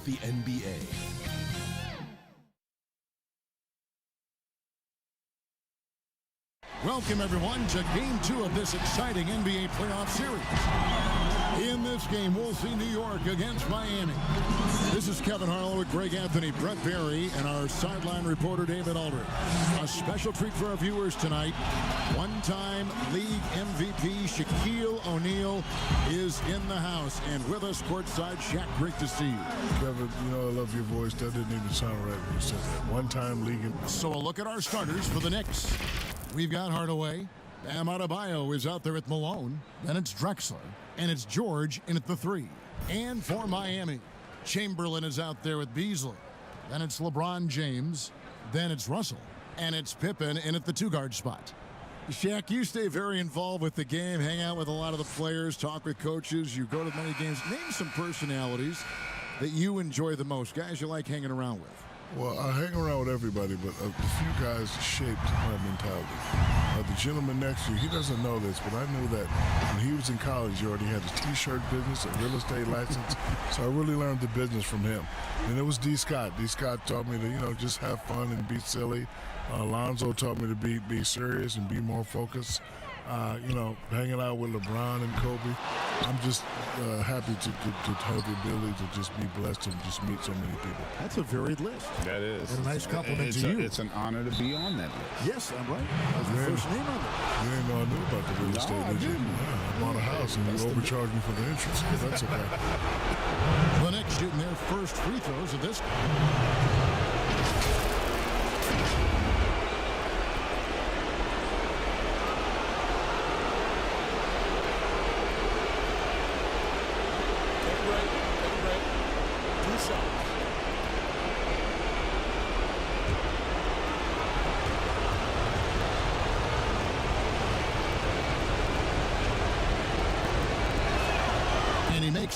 of the NBA. Welcome, everyone, to Game 2 of this exciting NBA playoff series. In this game, we'll see New York against Miami. This is Kevin Harlow with Greg Anthony, Brett Barry, and our sideline reporter, David Aldridge. A special treat for our viewers tonight. One-time league MVP Shaquille O'Neal is in the house. And with us courtside, Shaq, great to see you. Kevin, you know I love your voice. That didn't even sound right when you said that. One-time league MVP. So a look at our starters for the Knicks. We've got Hardaway. Bam Adebayo is out there at Malone. Then it's Drexler. And it's George in at the 3. And for Miami, Chamberlain is out there with Beasley. Then it's LeBron James. Then it's Russell. And it's Pippen in at the 2-guard spot. Shaq, you stay very involved with the game, hang out with a lot of the players, talk with coaches. You go to many games. Name some personalities that you enjoy the most, guys you like hanging around with. Well, I hang around with everybody, but a few guys shaped my mentality. The gentleman next to you, he doesn't know this, but I knew that when he was in college, he already had a T-shirt business, a real estate license. So I really learned the business from him. And it was D. Scott. D. Scott taught me to, just have fun and be silly. Alonzo taught me to be serious and be more focused. Hanging out with LeBron and Kobe. I'm just happy to have the ability to just be blessed and just meet so many people. That's a varied list. That is. And a nice compliment to you. It's an honor to be on that list. Yes, I'm right. That's the first name on it. You didn't know I knew about the real estate, did you? Yeah, I bought a house and you overcharged me for the interest. But that's okay. The Knicks shooting their first free throws of this.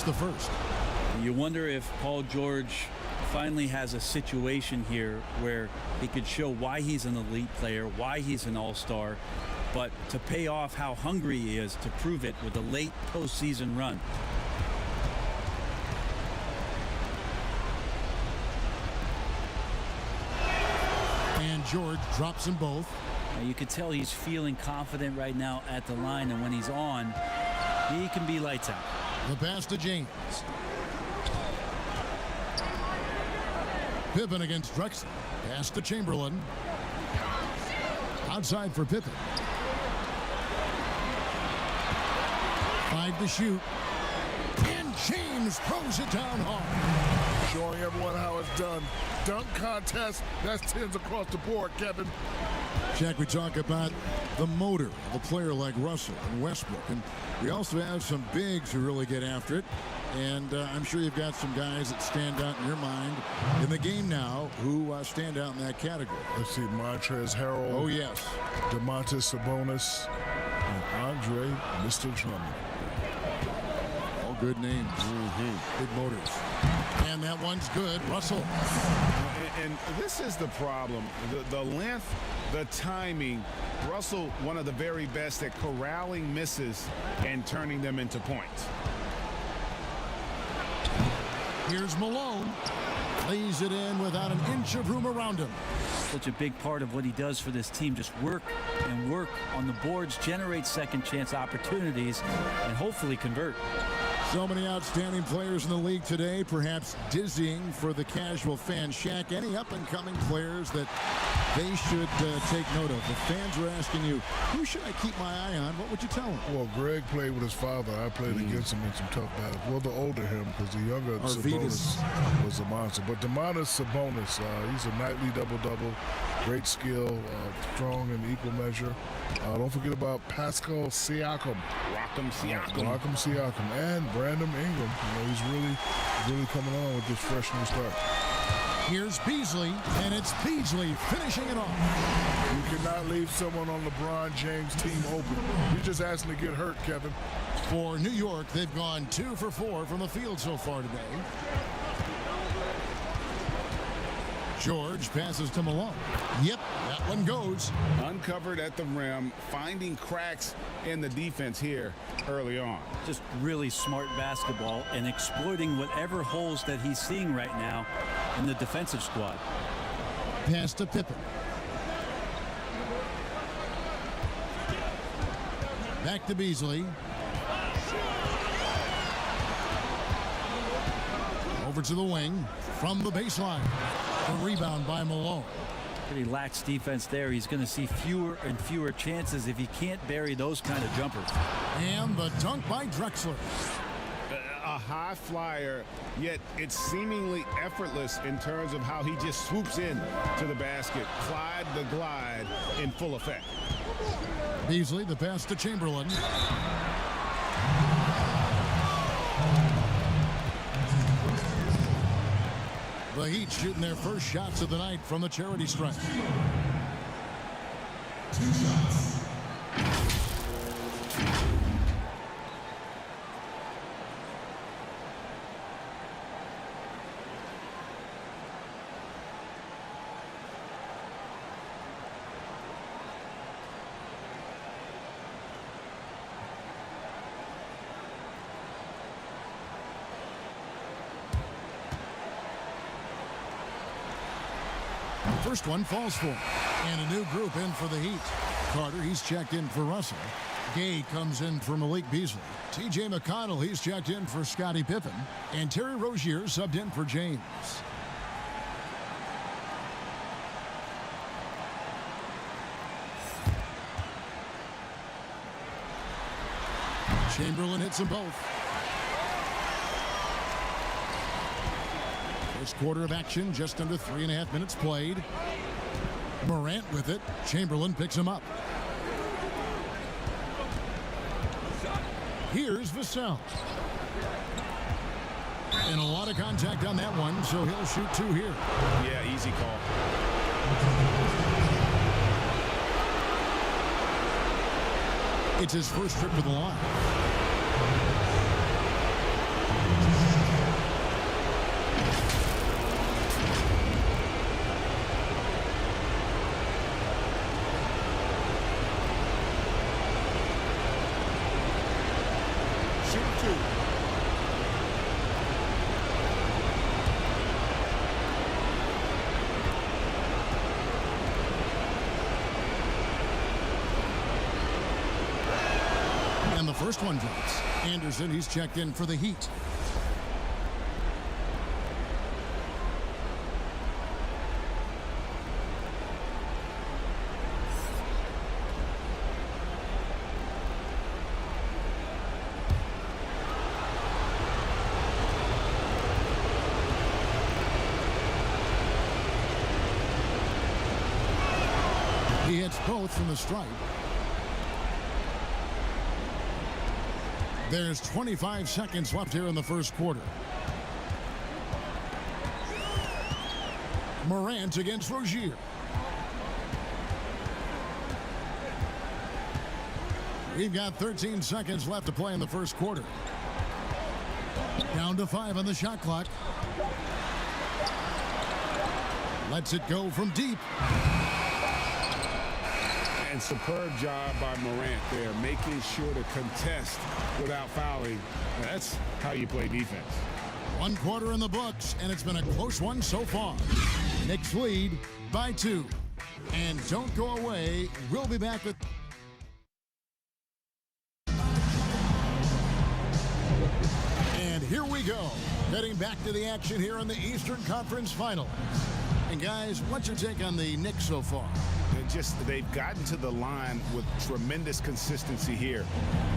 The first. You wonder if Paul George finally has a situation here where he could show why he's an elite player, why he's an all-star, but to pay off how hungry he is to prove it with a late postseason run. And George drops them both. Now you could tell he's feeling confident right now at the line, and when he's on, he can be lights out. The pass to James. Pippen against Drexler. Pass to Chamberlain. Outside for Pippen. 5 to shoot. And James throws it down hard. Showing everyone how it's done. Dunk contest. That's 10s across the board, Kevin. Jack, we talk about the motor of a player like Russell and Westbrook. And we also have some bigs who really get after it. And I'm sure you've got some guys that stand out in your mind in the game now who stand out in that category. Let's see, Montrezl Harrell. Oh, yes. Domantas Sabonis. And Andre, Mr. Drummond. All good names. Big motors. And that one's good. Russell. And this is the problem. The length, the timing. Russell, one of the very best at corralling misses and turning them into points. Here's Malone. Lays it in without an inch of room around him. Such a big part of what he does for this team. Just work and work on the boards, generate second chance opportunities, and hopefully convert. So many outstanding players in the league today, perhaps dizzying for the casual fan. Shaq, any up-and-coming players that they should take note of? The fans were asking you, who should I keep my eye on? What would you tell them? Well, Greg played with his father. I played against him in some tough battles. Well, the older him, because the younger Sabonis was a monster. But Domantas Sabonis, he's a nightly double-double. Great skill, strong in equal measure. Don't forget about Pascal Siakam. Rock'em Siakam. And Brandon Ingram. He's really coming on with this fresh new start. Here's Beasley, and it's Beasley finishing it off. You cannot leave someone on LeBron James' team open. You're just asking to get hurt, Kevin. For New York, they've gone 2 for 4 from the field so far today. George passes to Malone. Yep, that one goes. Uncovered at the rim, finding cracks in the defense here early on. Just really smart basketball and exploiting whatever holes that he's seeing right now in the defensive squad. Pass to Pippen. Back to Beasley. Over to the wing from the baseline. The rebound by Malone. Pretty lax defense there. He's going to see fewer and fewer chances if he can't bury those kind of jumpers. And the dunk by Drexler. A high flyer, yet it's seemingly effortless in terms of how he just swoops in to the basket. Clyde the glide in full effect. Beasley, the pass to Chamberlain. The Heat shooting their first shots of the night from the charity stripe. 2 shots. First one falls for him. And a new group in for the Heat. Carter, he's checked in for Russell. Gay comes in for Malik Beasley. TJ McConnell, he's checked in for Scottie Pippen. And Terry Rozier subbed in for James. Chamberlain hits them both. First quarter of action, just under 3.5 minutes played. Morant with it. Chamberlain picks him up. Here's Vassell. And a lot of contact on that one, so he'll shoot 2 here. Yeah, easy call. It's his first trip to the line. And the first one drops. Anderson, he's checked in for the Heat. He hits both from the stripe. There's 25 seconds left here in the first quarter. Morant against Rozier. We've got 13 seconds left to play in the first quarter. Down to 5 on the shot clock. Lets it go from deep. And superb job by Morant there, making sure to contest without fouling. That's how you play defense. 1 quarter in the books, and it's been a close one so far. Knicks lead by 2. And don't go away. We'll be back with... And here we go. Heading back to the action here in the Eastern Conference Finals. And guys, what's your take on the Knicks so far? They've gotten to the line with tremendous consistency here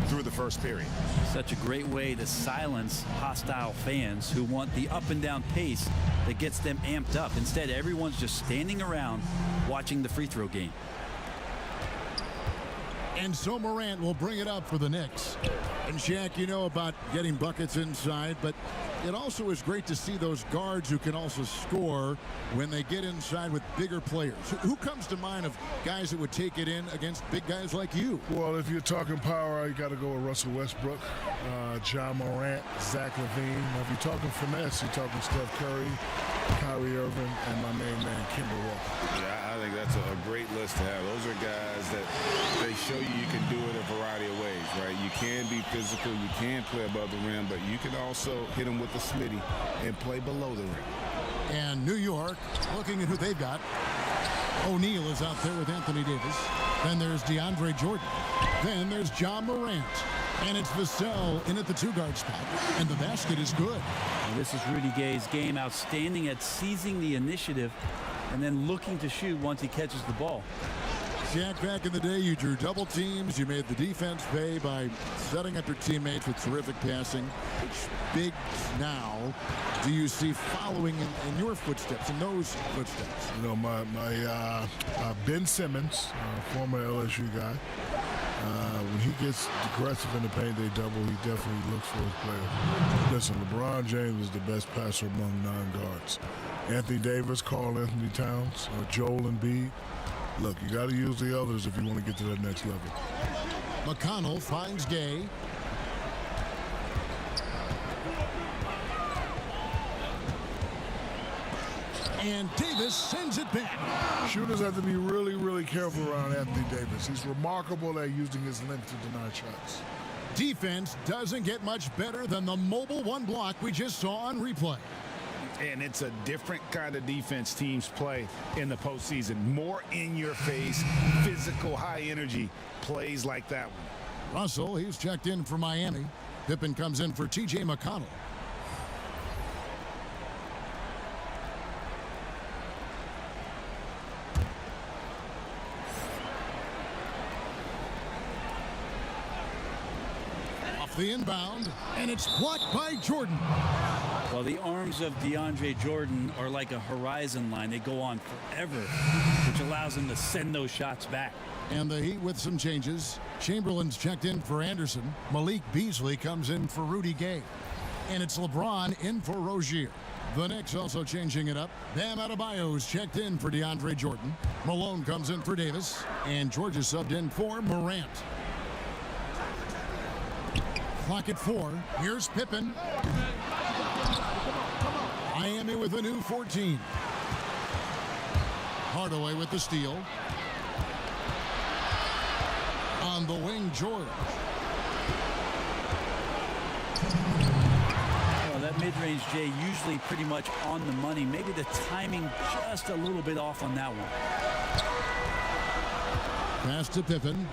through the first period. Such a great way to silence hostile fans who want the up and down pace that gets them amped up. Instead, everyone's just standing around watching the free throw game. And so Morant will bring it up for the Knicks. And Shaq, you know about getting buckets inside, but It also is great to see those guards who can also score when they get inside with bigger players. Who comes to mind of guys that would take it in against big guys like you? Well, if you're talking power, you got to go with Russell Westbrook, John Morant, Zach LaVine. Now, if you're talking finesse, you're talking Steph Curry, Kyrie Irving, and my main man, Kemba Walker. Yeah, I think that's a great list to have. Those are guys that they show you can do it a variety of ways, right? You can be physical, you can play above the rim, but you can also hit them with the smitty and play below the rim. And New York, looking at who they've got. O'Neal is out there with Anthony Davis. Then there's DeAndre Jordan. Then there's John Morant. And it's Vassell in at the two-guard spot. And the basket is good. Well, this is Rudy Gay's game, outstanding at seizing the initiative and then looking to shoot once he catches the ball. Shaq, back in the day, you drew double teams. You made the defense pay by setting up your teammates with terrific passing. Which bigs now do you see following in your footsteps, in those footsteps? You know, my Ben Simmons, former LSU guy, when he gets aggressive in the paint, they double. He definitely looks for his player. Listen, LeBron James is the best passer among non-guards. Anthony Davis, Karl Anthony Towns, Joel Embiid. Look, you got to use the others if you want to get to that next level. McConnell finds Gay. And Davis sends it back. Shooters have to be really, really careful around Anthony Davis. He's remarkable at using his length to deny shots. Defense doesn't get much better than the mobile one block we just saw on replay. And it's a different kind of defense teams play in the postseason. More in your face, physical, high energy plays like that one. Russell, he's checked in for Miami. Pippen comes in for TJ McConnell. Off the inbound, and it's blocked by Jordan. Well, the arms of DeAndre Jordan are like a horizon line. They go on forever, which allows him to send those shots back. And the Heat with some changes. Chamberlain's checked in for Anderson. Malik Beasley comes in for Rudy Gay. And it's LeBron in for Rozier. The Knicks also changing it up. Bam Adebayo's checked in for DeAndre Jordan. Malone comes in for Davis. And George is subbed in for Morant. Clock at 4. Here's Pippen. Miami with a new 14. Hardaway with the steal. On the wing, George. Well, that mid-range, Jay, usually pretty much on the money. Maybe the timing just a little bit off on that one. Pass to Pippen.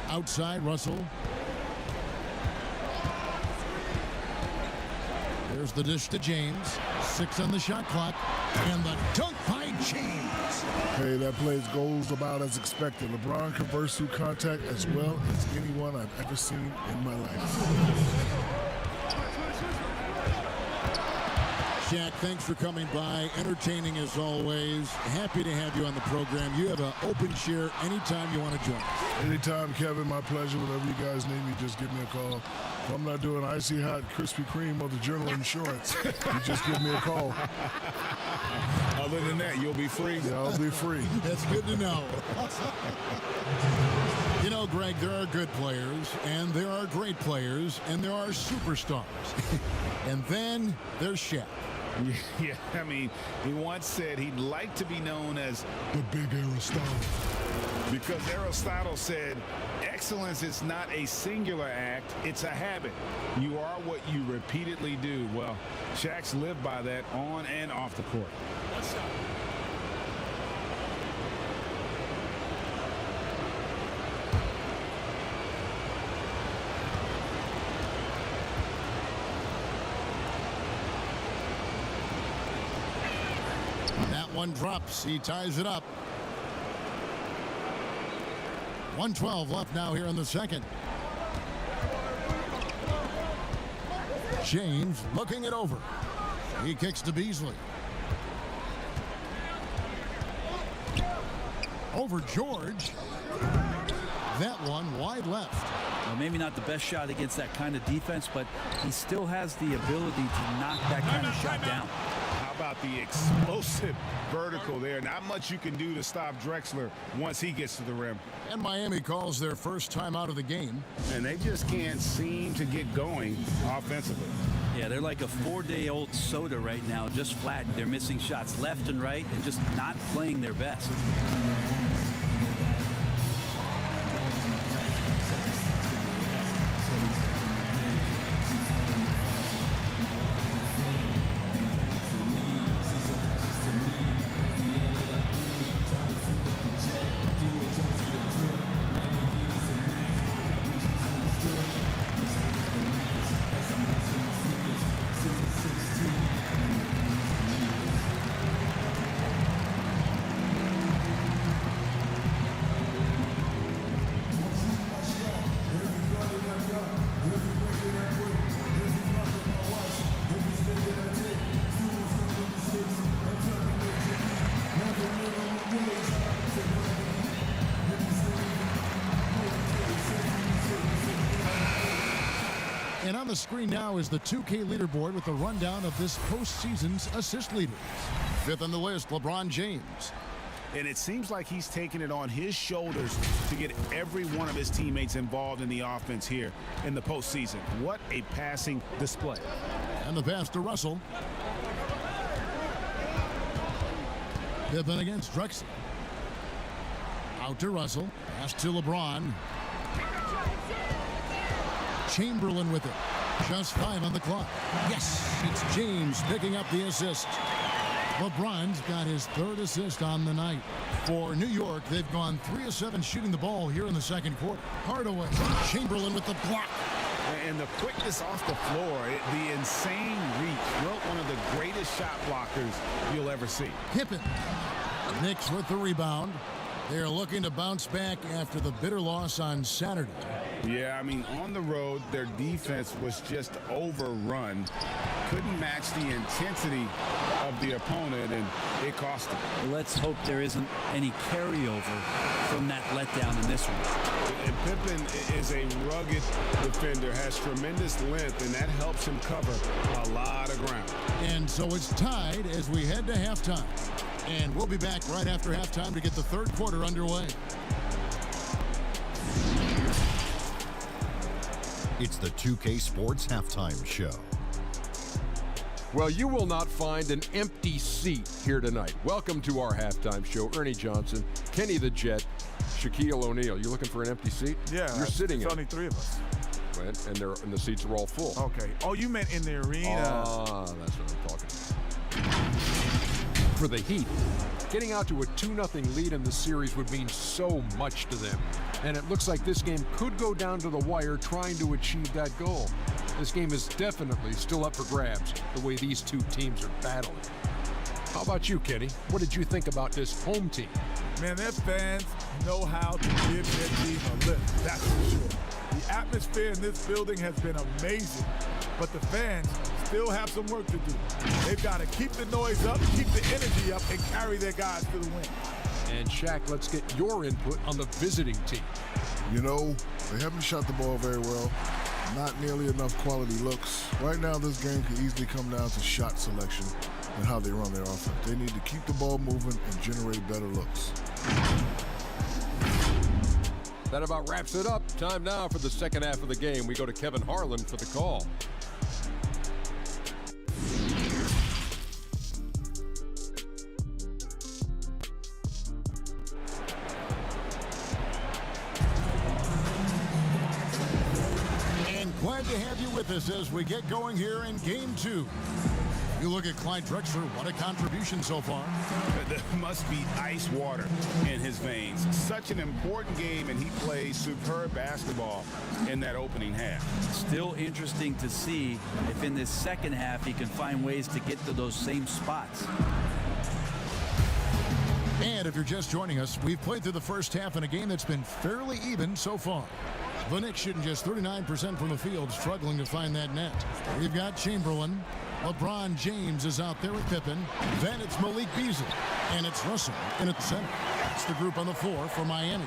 Outside, Russell. There's the dish to James. 6 on the shot clock. And the dunk by James. Hey, that play goes about as expected. LeBron converts through contact as well as anyone I've ever seen in my life. Shaq, thanks for coming by. Entertaining as always. Happy to have you on the program. You have an open chair anytime you want to join us. Anytime, Kevin, my pleasure. Whenever you guys need me, just give me a call. If I'm not doing icy hot Krispy Kreme or the General Insurance, you just give me a call. Other than that, you'll be free. Yeah, I'll be free. That's good to know. You know, Greg, there are good players, and there are great players, and there are superstars. And then there's Shaq. Yeah, I mean, he once said he'd like to be known as The Big Aristotle. because Aristotle said, excellence is not a singular act, it's a habit. You are what you repeatedly do. Well, Shaq's lived by that on and off the court. That one drops. He ties it up. 1:12 left now here in the second. James looking it over. He kicks to Beasley. Over George. That one wide left. Maybe not the best shot against that kind of defense, but he still has the ability to knock that kind of shot down. How about the explosive vertical there? Not much you can do to stop Drexler once he gets to the rim. And Miami calls their first time out of the game. And they just can't seem to get going offensively. Yeah, they're like a 4-day-old soda right now, just flat. They're missing shots left and right and just not playing their best. And on the screen now is the 2K leaderboard with the rundown of this postseason's assist leaders. Fifth on the list, LeBron James. And it seems like he's taking it on his shoulders to get every one of his teammates involved in the offense here in the postseason. What a passing display. And the pass to Russell. Pippen against Drexler. Out to Russell. Pass to LeBron. Chamberlain with it. Just 5 on the clock. Yes, it's James picking up the assist. LeBron's got his 3rd assist on the night. For New York, they've gone 3 of 7 shooting the ball here in the second quarter. Hardaway. Chamberlain with the block. And the quickness off the floor, the insane reach. Well, one of the greatest shot blockers you'll ever see. Pippen. Knicks with the rebound. They're looking to bounce back after the bitter loss on Saturday. Yeah, I mean, on the road, their defense was just overrun. Couldn't match the intensity of the opponent, and it cost them. Let's hope there isn't any carryover from that letdown in this one. And Pippen is a rugged defender, has tremendous length, and that helps him cover a lot of ground. And so it's tied as we head to halftime. And we'll be back right after halftime to get the 3rd quarter underway. It's the 2K Sports Halftime Show. Well, you will not find an empty seat here tonight. Welcome to our halftime show. Ernie Johnson, Kenny the Jet, Shaquille O'Neal. You looking for an empty seat? Yeah. You're sitting in There's only 3 of us. And the seats are all full. Okay. Oh, you meant in the arena. Ah, that's what I'm talking about. For the Heat, getting out to a 2-0 lead in the series would mean so much to them. And it looks like this game could go down to the wire trying to achieve that goal. This game is definitely still up for grabs, the way these two teams are battling. How about you, Kenny? What did you think about this home team? Man, their fans know how to give their team a lift, that's for sure. The atmosphere in this building has been amazing, but the fans still have some work to do. They've got to keep the noise up, keep the energy up, and carry their guys to the win. And Shaq, let's get your input on the visiting team. You know, they haven't shot the ball very well. Not nearly enough quality looks. Right now, this game could easily come down to shot selection and how they run their offense. They need to keep the ball moving and generate better looks. That about wraps it up. Time now for the second half of the game. We go to Kevin Harlan for the call. Glad to have you with us as we get going here in Game 2. You look at Clyde Drexler, what a contribution so far. There must be ice water in his veins. Such an important game, and he plays superb basketball in that opening half. Still interesting to see if in this second half he can find ways to get to those same spots. And if you're just joining us, we've played through the first half in a game that's been fairly even so far. The Knicks shooting just 39% from the field, struggling to find that net. We've got Chamberlain. LeBron James is out there with Pippen. Then it's Malik Beasley. And it's Russell in at the center. That's the group on the floor for Miami.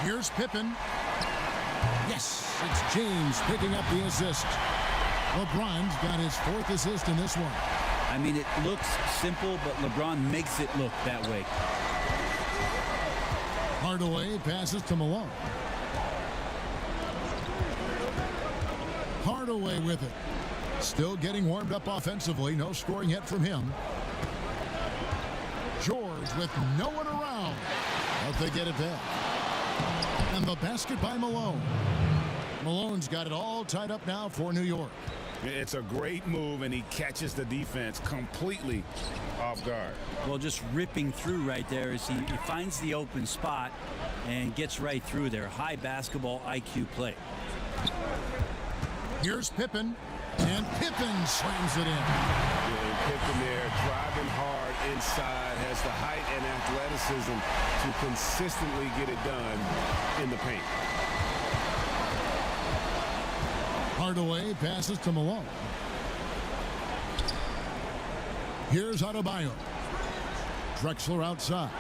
Here's Pippen. Yes, it's James picking up the assist. LeBron's got his 4th assist in this one. I mean, it looks simple, but LeBron makes it look that way. Hardaway passes to Malone. Hardaway with it. Still getting warmed up offensively. No scoring yet from him. George with no one around. Hope they get it back. And the basket by Malone. Malone's got it all tied up now for New York. It's a great move, and he catches the defense completely off guard. Well, just ripping through right there as he finds the open spot and gets right through there. High basketball IQ play. Here's Pippen, and Pippen slams it in. Yeah, Pippen there driving hard inside, has the height and athleticism to consistently get it done in the paint. Hardaway passes to Malone. Here's Adebayo. Drexler outside.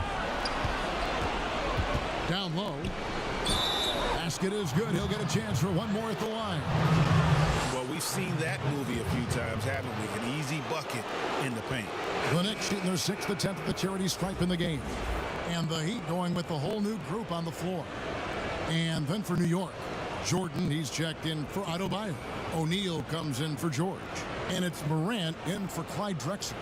Down low. Basket is good. He'll get a chance for one more at the line. Well, we've seen that movie a few times, haven't we? An easy bucket in the paint. The Knicks shooting their 6th attempt at the charity stripe in the game. And the Heat going with the whole new group on the floor. And then for New York, Jordan, he's checked in for Adebayo. O'Neal comes in for George. And it's Morant in for Clyde Drexler.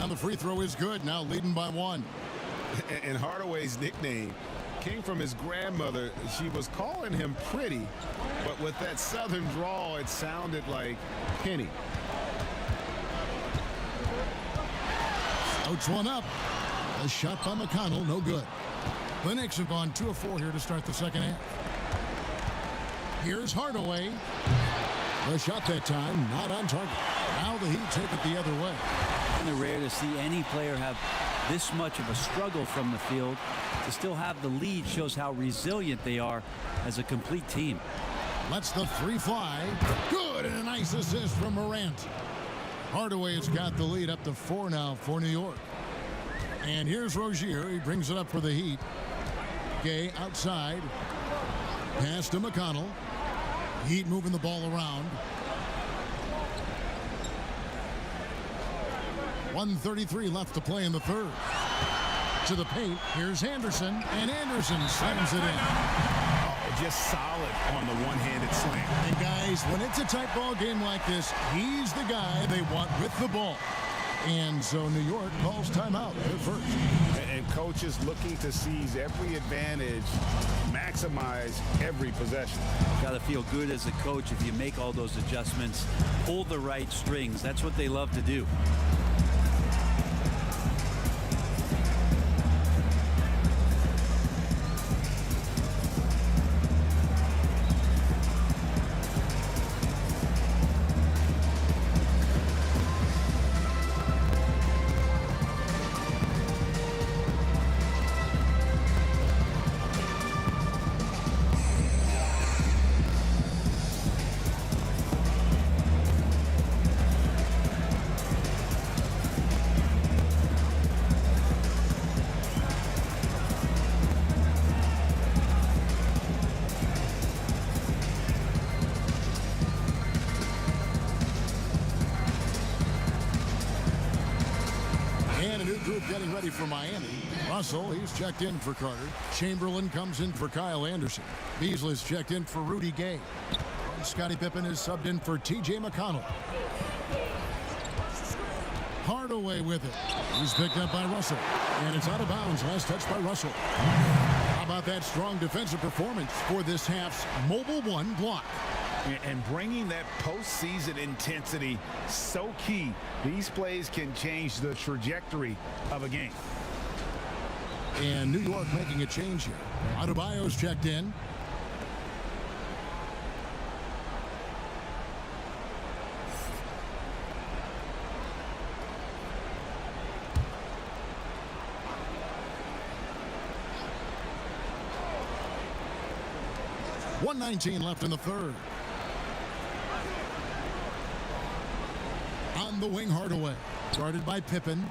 And the free throw is good, now leading by 1. And Hardaway's nickname came from his grandmother. She was calling him pretty, but with that southern drawl, it sounded like Penny. Outs one up. A shot by McConnell, no good. The Knicks have gone 2 of 4 here to start the second half. Here's Hardaway. The shot that time, not on target. Now the Heat take it the other way. It's rare to see any player have this much of a struggle from the field. To still have the lead shows how resilient they are as a complete team. Lets the 3 fly. Good, and a nice assist from Morant. Hardaway has got the lead up to 4 now for New York. And here's Rozier. He brings it up for the Heat. Gay outside. Pass to McConnell. Heat moving the ball around. 1:33 left to play in the third. To the paint, here's Anderson, and Anderson slams it in. Oh, just solid on the one-handed slam. And guys, when it's a tight ball game like this, he's the guy they want with the ball. And so New York calls timeout. They're first. And coaches looking to seize every advantage, maximize every possession. Got to feel good as a coach if you make all those adjustments, pull the right strings. That's what they love to do. Getting ready for Miami. Russell, he's checked in for Carter. Chamberlain comes in for Kyle Anderson. Beasley's checked in for Rudy Gay. Scottie Pippen is subbed in for TJ McConnell. Hardaway with it. He's picked up by Russell. And it's out of bounds. Last touch by Russell. How about that strong defensive performance for this half's Mobile One block? And bringing that postseason intensity, so key. These plays can change the trajectory of a game. And New York making a change here. Adebayo's checked in. .119 left in the third. the wing, Hardaway. Guarded by Pippen.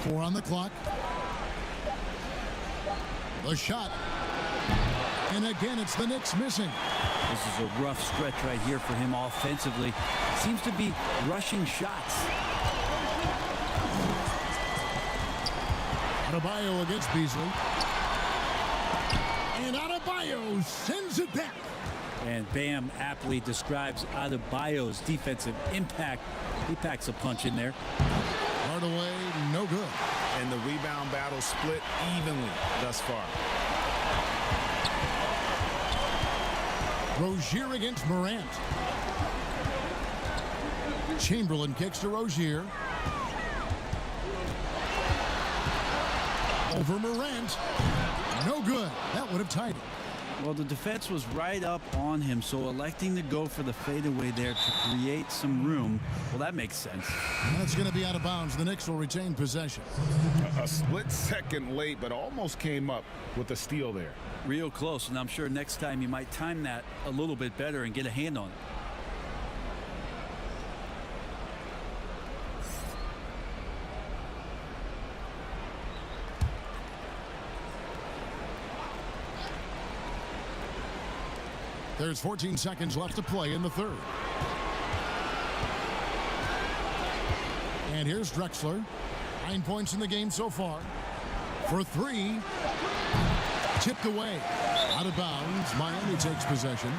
4 on the clock. The shot. And again, it's the Knicks missing. This is a rough stretch right here for him offensively. Seems to be rushing shots. Adebayo against Beasley. And Adebayo sends it back. And Bam aptly describes Adebayo's defensive impact. He packs a punch in there. Hardaway, no good. And the rebound battle split evenly thus far. Rozier against Morant. Chamberlain kicks to Rozier. Over Morant. No good. That would have tied it. Well, the defense was right up on him, so electing to go for the fadeaway there to create some room, well, that makes sense. That's going to be out of bounds. The Knicks will retain possession. A split second late, but almost came up with a steal there. Real close, and I'm sure next time you might time that a little bit better and get a hand on it. There's 14 seconds left to play in the third. And here's Drexler. 9 points in the game so far. For 3. Tipped away. Out of bounds. Miami takes possession.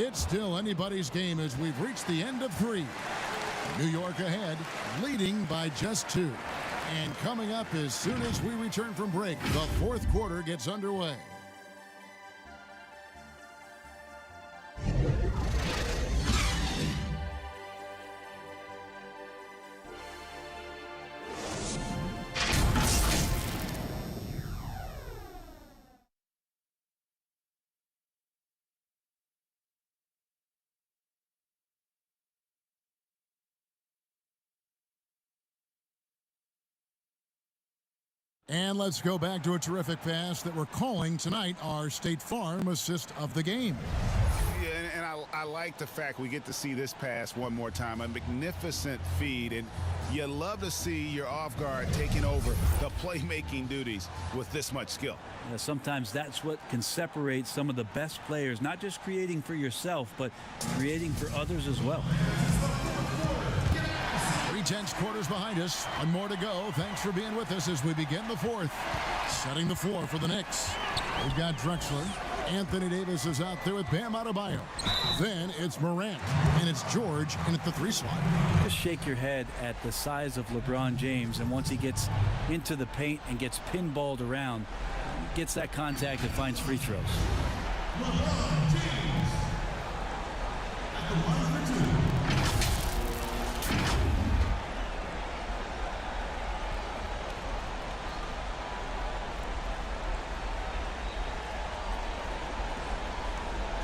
It's still anybody's game as we've reached the end of 3. New York ahead, leading by just 2. And coming up as soon as we return from break, the fourth quarter gets underway. And let's go back to a terrific pass that we're calling tonight our State Farm assist of the game. Yeah, and I like the fact we get to see this pass one more time. A magnificent feed, and you love to see your off guard taking over the playmaking duties with this much skill. Yeah, sometimes that's what can separate some of the best players, not just creating for yourself, but creating for others as well. 3 quarters behind us. 1 more to go. Thanks for being with us as we begin the fourth. Setting the floor for the Knicks. We've got Drexler. Anthony Davis is out there with Bam Adebayo. Then it's Morant. And it's George in at the 3 slot. Just shake your head at the size of LeBron James, and once he gets into the paint and gets pinballed around, gets that contact and finds free throws. LeBron James at the 1 2.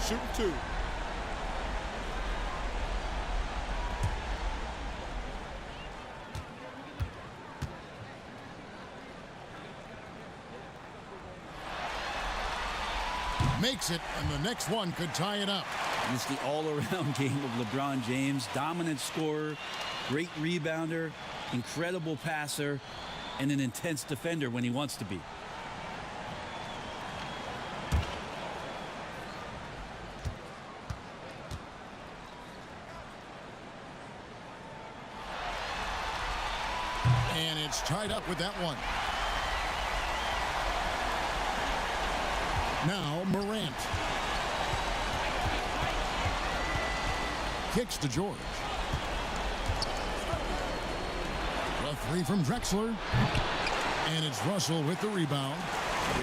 Shoot 2. Makes it, and the next one could tie it up. And it's the all-around game of LeBron James. Dominant scorer, great rebounder, incredible passer, and an intense defender when he wants to be. And it's tied up with that one. Now Morant. Kicks to George. A 3 from Drexler. And it's Russell with the rebound.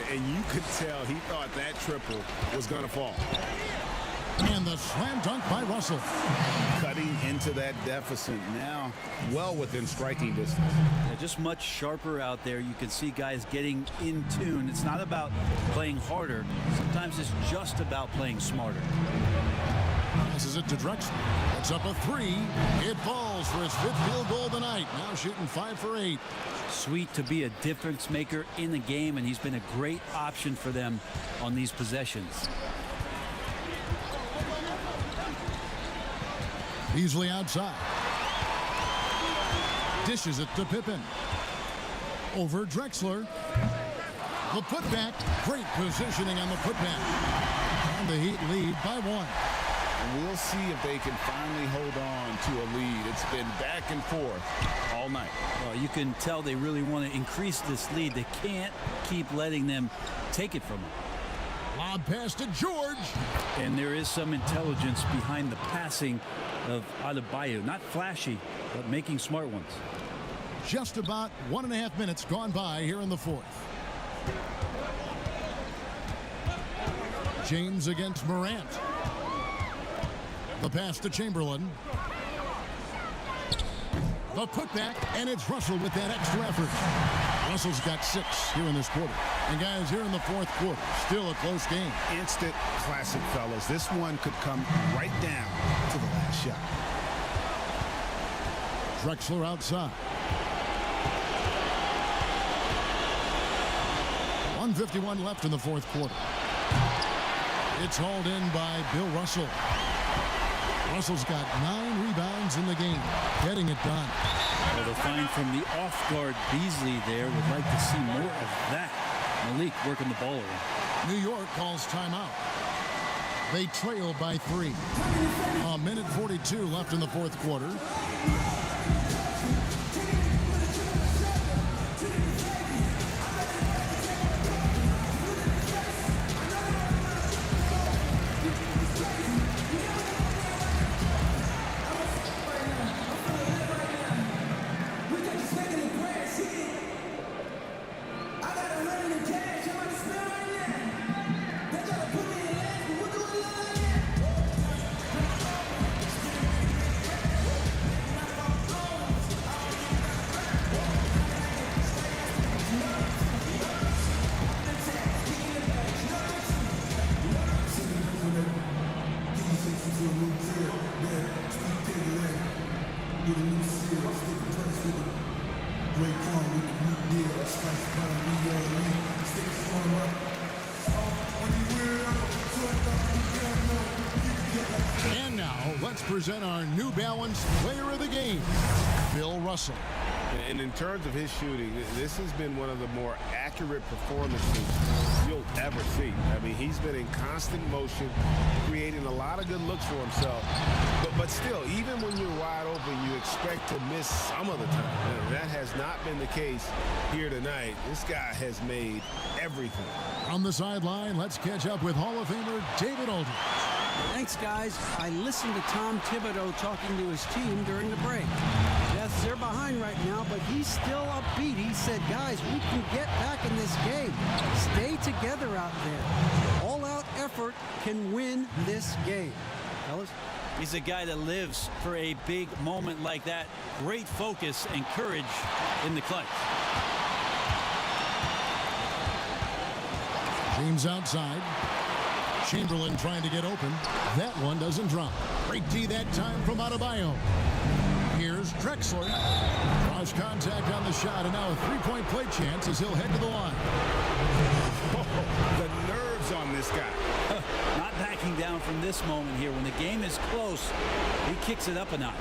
And you could tell he thought that triple was going to fall. And the slam dunk by Russell. Cutting into that deficit now, well within striking distance. Yeah, just much sharper out there. You can see guys getting in tune. It's not about playing harder. Sometimes it's just about playing smarter. Passes it to Drexler. It's up a three. It falls for his 5th field goal of the night. Now shooting 5 for 8. Sweet to be a difference maker in the game, and he's been a great option for them on these possessions. Beasley outside. Dishes it to Pippen. Over Drexler. The putback. Great positioning on the putback. And the Heat lead by 1. And we'll see if they can finally hold on to a lead. It's been back and forth all night. Well, you can tell they really want to increase this lead. They can't keep letting them take it from them. Lob pass to George. And there is some intelligence behind the passing of Adebayo. Not flashy, but making smart ones. Just about 1.5 minutes gone by here in the 4th. James against Morant. The pass to Chamberlain. The putback, and it's Russell with that extra effort. Russell's got 6 here in this quarter. And guys, here in the 4th quarter, still a close game. Instant classic, fellas. This one could come right down to the last shot. Drexler outside. 1:51 left in the 4th quarter. It's hauled in by Bill Russell. Russell's got 9 rebounds in the game, getting it done. Well, the find from the off-guard Beasley there. Would like to see more of that. Malik working the ball around. New York calls timeout. They trail by 3. 1:42 left in the 4th quarter. And now, let's present our New Balance Player of the Game, Bill Russell. And in terms of his shooting, this has been one of the more accurate performances you'll ever see. I mean, he's been in constant motion, creating a lot of good looks for himself. But still, even when you're wide open, you expect to miss some of the time. And that has not been the case here tonight. This guy has made everything. On the sideline, let's catch up with Hall of Famer David Aldridge. Thanks, guys. I listened to Tom Thibodeau talking to his team during the break. Yes, they're behind right now, but he's still upbeat. He said, guys, we can get back in this game. Stay together out there. All-out effort can win this game. Fellas? He's a guy that lives for a big moment like that. Great focus and courage in the clutch. James outside. Chamberlain trying to get open. That one doesn't drop. Great D that time from Adebayo. Here's Drexler. Cross contact on the shot, and now a three-point play chance as he'll head to the line. Oh, the nerves on this guy. Not backing down from this moment here. When the game is close, he kicks it up a notch.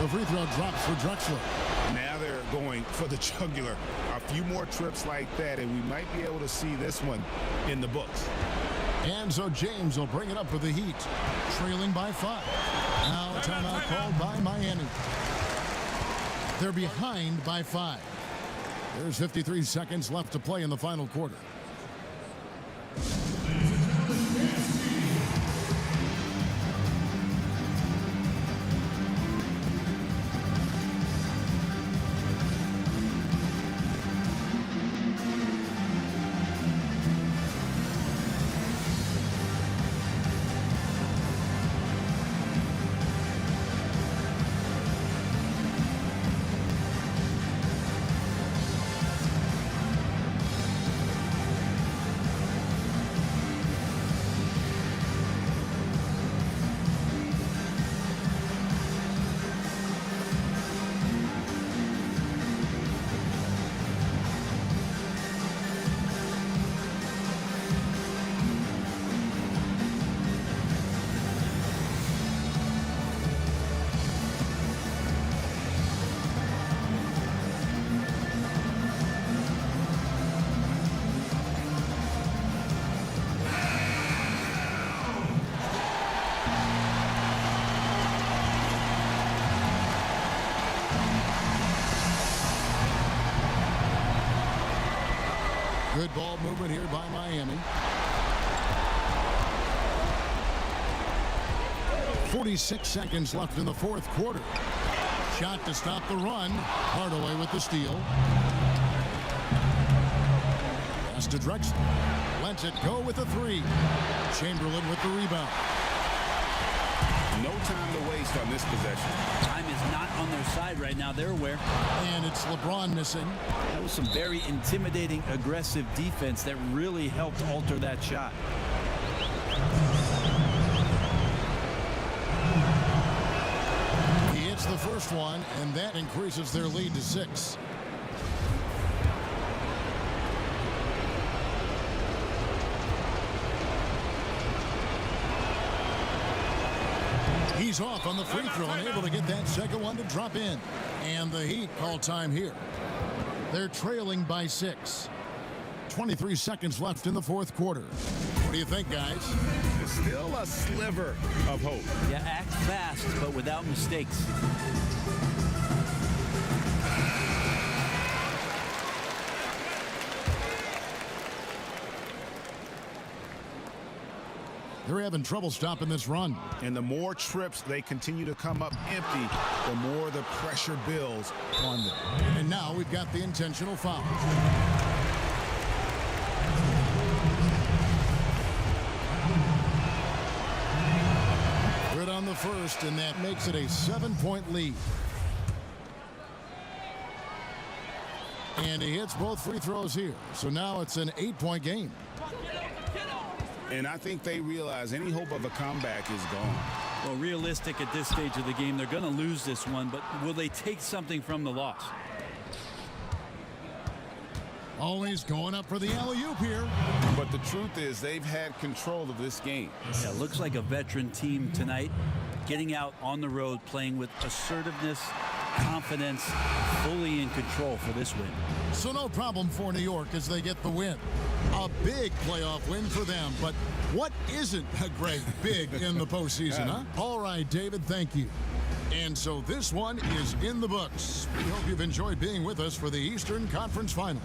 The free throw drops for Drexler. Now they're going for the jugular. A few more trips like that, and we might be able to see this one in the books. And so James will bring it up for the Heat, trailing by 5. Now a timeout called by Miami. They're behind by 5. There's 53 seconds left to play in the final quarter. Good ball movement here by Miami. 46 seconds left in the fourth quarter. Shot to stop the run. Hardaway with the steal. Pass to Drexler. Lets it go with a three. Chamberlain with the rebound. No time to waste on this possession. Time is not on their side right now. They're aware. And it's LeBron missing. That was some very intimidating, aggressive defense that really helped alter that shot. He hits the first one, and that increases their lead to 6. He's off on the free throw and able to get that second one to drop in. And the Heat call time here. They're trailing by 6. 23 seconds left in the fourth quarter. What do you think, guys? There's still a sliver of hope. Yeah, act fast, but without mistakes. They're having trouble stopping this run. And the more trips they continue to come up empty, the more the pressure builds on them. And now we've got the intentional foul. Good on the first, and that makes it a 7-point lead. And he hits both free throws here. So now it's an 8-point game. And I think they realize any hope of a comeback is gone. Well, realistic at this stage of the game, they're going to lose this one, but will they take something from the loss? Always going up for the alley-oop here. But the truth is they've had control of this game. Yeah, looks like a veteran team tonight, getting out on the road, playing with assertiveness, confidence, fully in control for this win. So no problem for New York as they get the win. A big playoff win for them, but what isn't a great big in the postseason, huh? All right, David, thank you. And so this one is in the books. We hope you've enjoyed being with us for the Eastern Conference Finals.